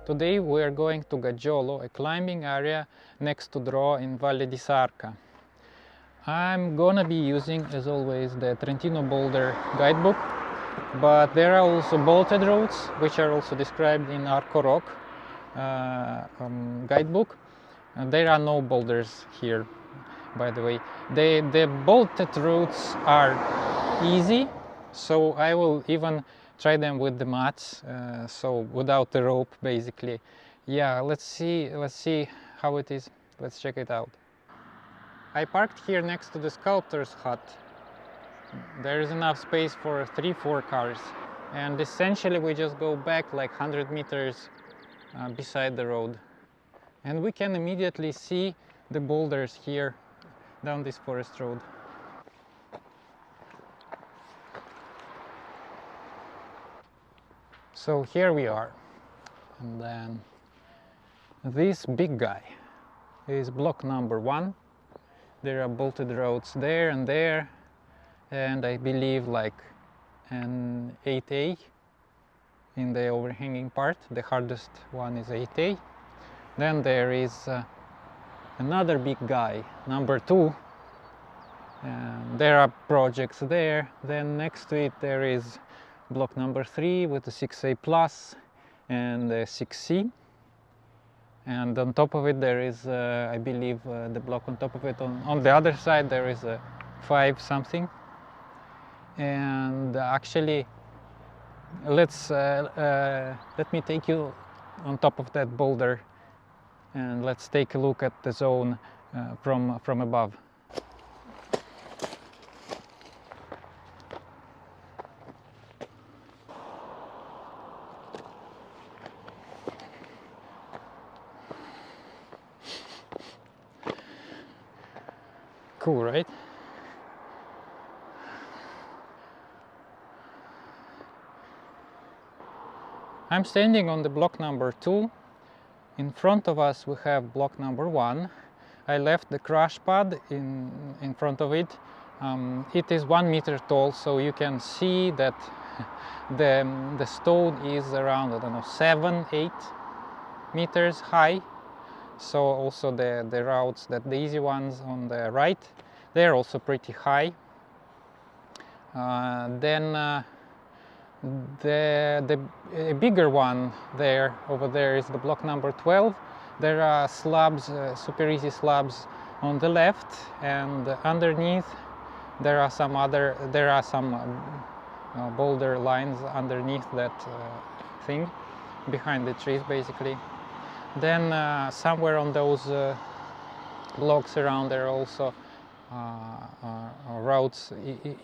Today we are going to Gaggiolo, a climbing area next to Dro in Valle di Sarca. I'm gonna be using, as always, the Trentino Boulder Guidebook, but there are also bolted roads, which are also described in Arco Rock Guidebook. There are no boulders here, by the way. The bolted routes are easy, so I will even try them with the mats, so without the rope, basically. Yeah, let's see how it is. Let's check it out. I parked here next to the sculptor's hut. There is enough space for 3-4 cars, and essentially we just go back like 100 meters beside the road, and we can immediately see the boulders here down this forest road. So here we are, and then this big guy is block number 1. There are bolted roads there and there, and I believe like an 8A in the overhanging part. The hardest one is 8A. Then there is another big guy, number 2. There are projects there. Then next to it there is block number 3 with the 6A plus and the 6C. And on top of it there is, I believe, the block on top of it. On the other side there is a 5 something. And actually, let me take you on top of that boulder, and let's take a look at the zone from above. Cool, right? I'm standing on the block number 2. In front of us we have block number 1. I left the crash pad in front of it. It is 1 meter tall, so you can see that the stone is around, I don't know, 7-8 meters high. So also the routes, the easy ones on the right, they're also pretty high. Then the bigger one over there is the block number 12. There are slabs, super easy slabs on the left, and underneath there are some boulder lines underneath that thing, behind the trees basically. Then somewhere on those blocks around there are also routes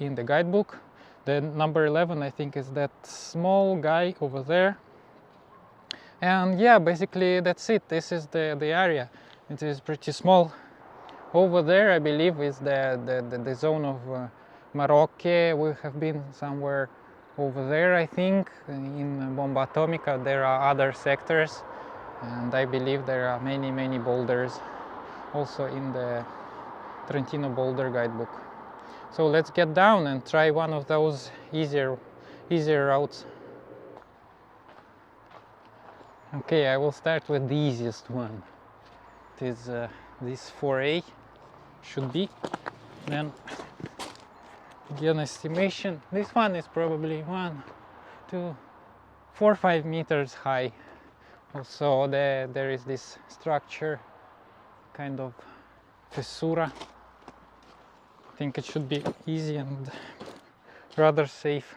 in the guidebook. The number 11, I think, is that small guy over there. And yeah, basically that's it. This is the area. It is pretty small. Over there, I believe, is the zone of Marocche. We have been somewhere over there, I think. In Bomba Atomica there are other sectors, and I believe there are many boulders also in the Trentino Boulder Guidebook. So let's get down and try one of those easier routes. Okay, I will start with the easiest one. It is this 4A, should be. Then again, estimation. This one is probably 1, 2, 4, 5 meters high. Also there is this structure, kind of fessura. I think it should be easy and rather safe.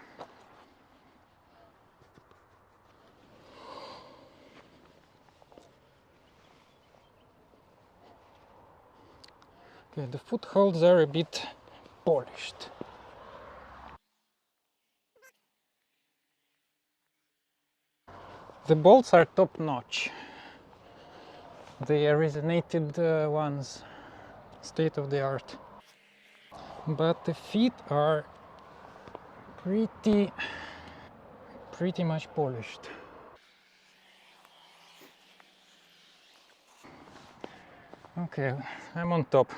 Okay, the footholds are a bit polished. The bolts are top notch. They are resonated ones, state of the art. But the feet are pretty much polished. Okay, I'm on top.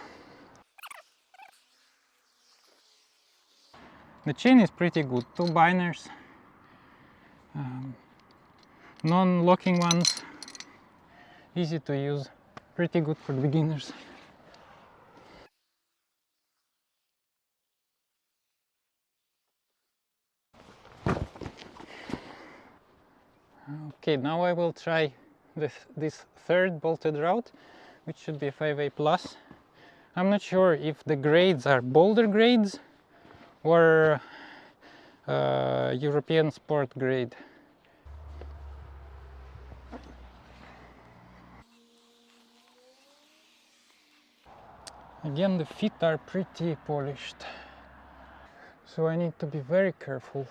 The chain is pretty good, 2 binders, non-locking ones easy to use, pretty good for beginners. Okay, now I will try this third bolted route, which should be 5A plus. I'm not sure if the grades are boulder grades or European sport grade. Again, the feet are pretty polished, so I need to be very careful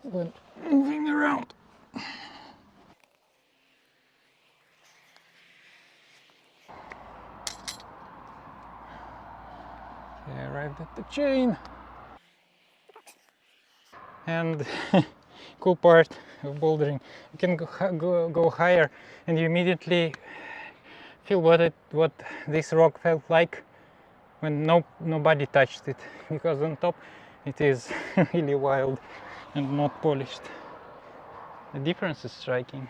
when moving around. Okay, I arrived at the chain. And cool part of bouldering, you can go higher and you immediately feel what this rock felt like when nobody touched it, because on top it is really wild and not polished. The difference is striking.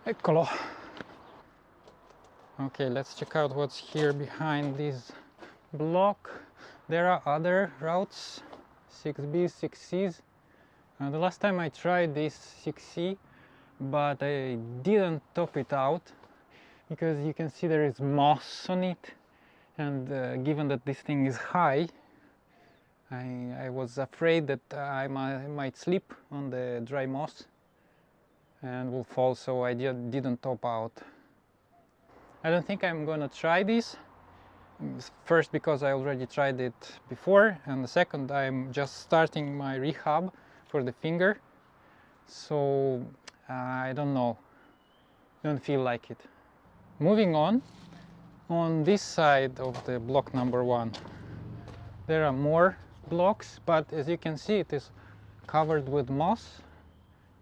Eccolo. Okay, let's check out what's here behind this block. There are other routes, 6Bs, 6Cs. The last time I tried this 6C, but I didn't top it out because you can see there is moss on it, and given that this thing is high, I was afraid that I might slip on the dry moss and will fall, so I didn't top out. I don't think I'm gonna try this. First, because I already tried it before, and the second, I'm just starting my rehab for the finger, so I don't know, don't feel like it. Moving on this side of the block number 1, there are more blocks, but as you can see, it is covered with moss,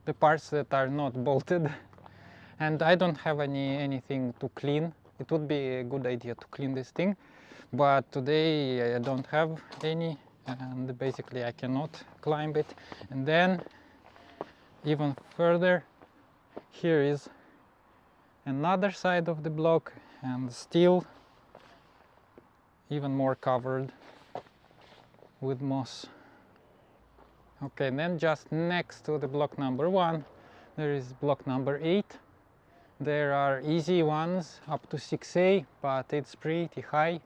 the parts that are not bolted, and I don't have anything to clean. It would be a good idea to clean this thing, but today I don't have any, and basically I cannot climb it. And then even further, here is another side of the block, and still even more covered with moss. Okay, then just next to the block number 1, there is block number 8. There are easy ones up to 6A, but it's pretty high.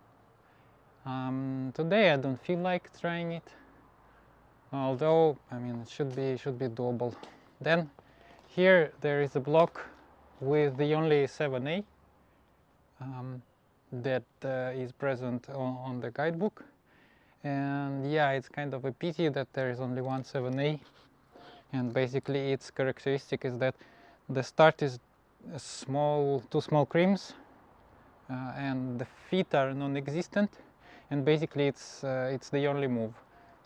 Today I don't feel like trying it, although I mean it should be doable. Then here there is a block with the only 7A that is present on the guidebook, and yeah, it's kind of a pity that there is only one 7A, and basically its characteristic is that the start is two small crims, and the feet are non-existent, and basically it's the only move.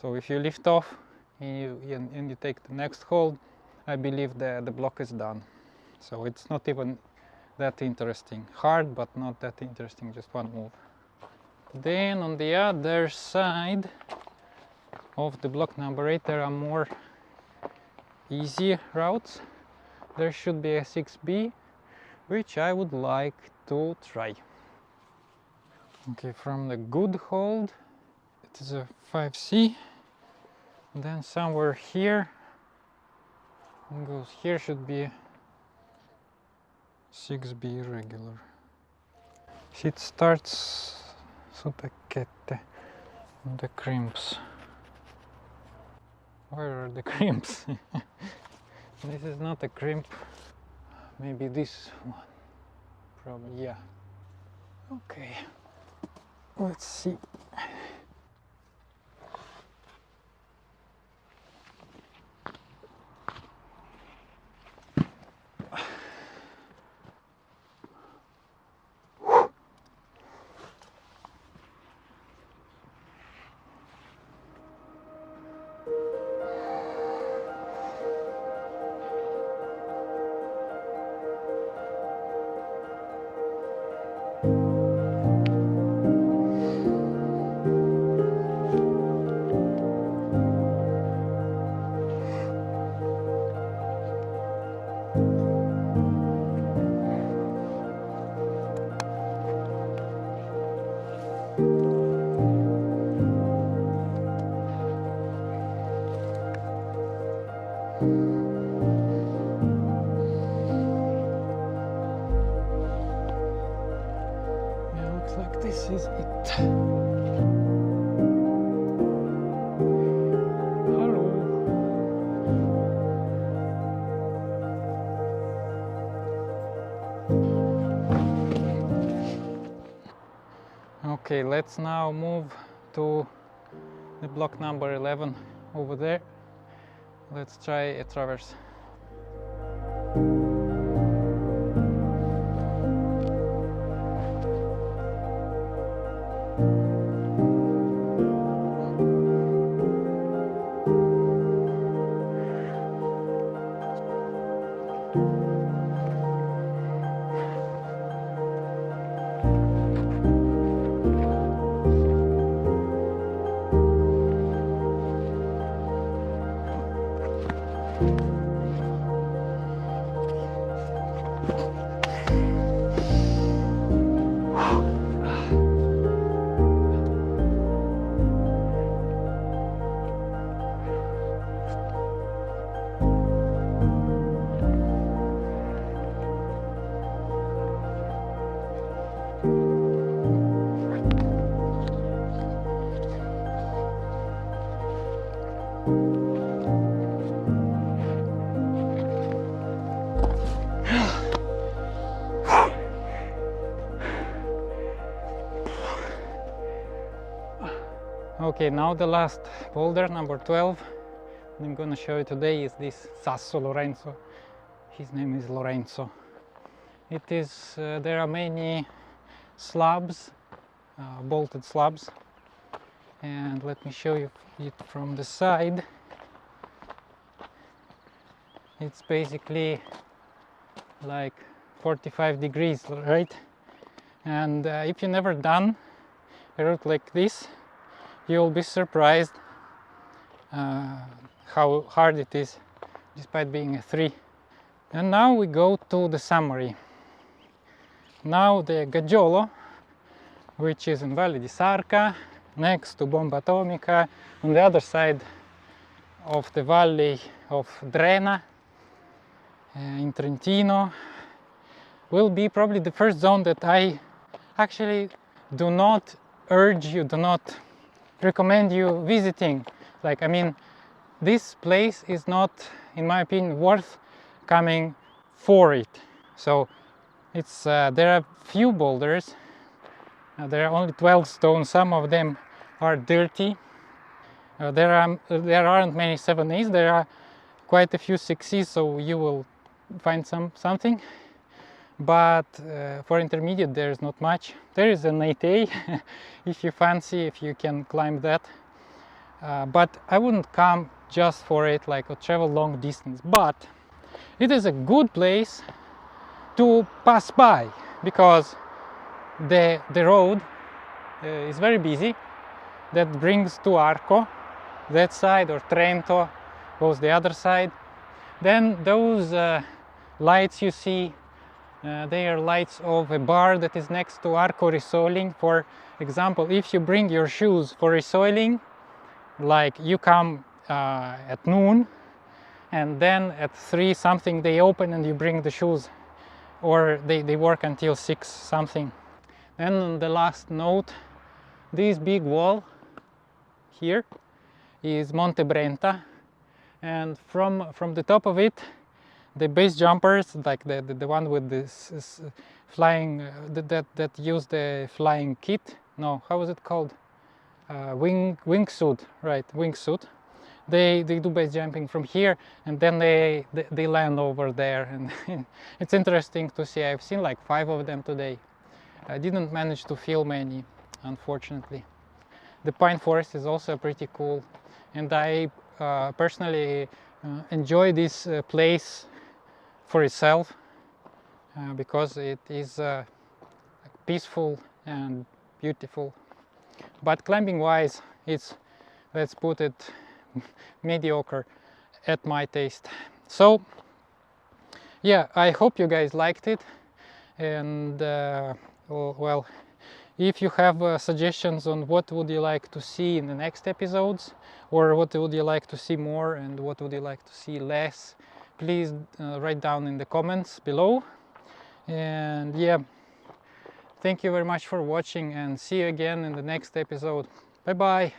So if you lift off and you take the next hold, I believe the block is done. So it's not even that interesting. Hard, but not that interesting, just one move. Then on the other side of the block number 8, there are more easy routes. There should be a 6B, which I would like to try. Okay, from the good hold, it is a 5C. Then somewhere here, it goes here, should be 6B regular. It starts the crimps. Where are the crimps? This is not a crimp. Maybe this one. Probably, yeah. Okay. Let's see. this is it. Hello. Okay, let's now move to the block number 11 over there. Let's try a traverse. Okay, now the last boulder, number 12, I'm gonna show you today is this Sasso Lorenzo. His name is Lorenzo. It is, there are many slabs, bolted slabs, and let me show you it from the side. It's basically like 45 degrees, right? And if you've never done a route like this, you'll be surprised how hard it is, despite being a 3. And now we go to the summary. Now the Gaggiolo, which is in Valle di Sarca, next to Bomba Atomica, on the other side of the valley of Drena, in Trentino, will be probably the first zone that I actually do not urge you, do not recommend you visiting. Like, I mean, this place is not, in my opinion, worth coming for it. So it's there are few boulders, there are only 12 stones, some of them are dirty. There aren't many 7As, there are quite a few 6Es, so you will find something. But for intermediate there is not much. There is an 8A if you fancy, if you can climb that. But I wouldn't come just for it, like or travel long distance. But it is a good place to pass by, because the road is very busy. That brings to Arco, that side, or Trento goes the other side. Then those lights you see, they are lights of a bar that is next to Arco resoiling. For example, if you bring your shoes for resoiling, like you come at noon, and then at 3 something they open and you bring the shoes, or they work until 6 something. Then on the last note, this big wall here is Monte Brenta, and from the top of it, the base jumpers, like the one with this flying, that use the flying kit, no, how is it called? Wingsuit, right, wingsuit. They do base jumping from here, and then they land over there, and it's interesting to see. I've seen like 5 of them today. I didn't manage to film any, unfortunately. The pine forest is also pretty cool, and I personally enjoy this place for itself, because it is peaceful and beautiful. But climbing wise, it's, let's put it, mediocre at my taste. So yeah, I hope you guys liked it, and well, if you have suggestions on what would you like to see in the next episodes, or what would you like to see more and what would you like to see less, please write down in the comments below. And yeah, Thank you very much for watching, and see you again in the next episode. Bye bye.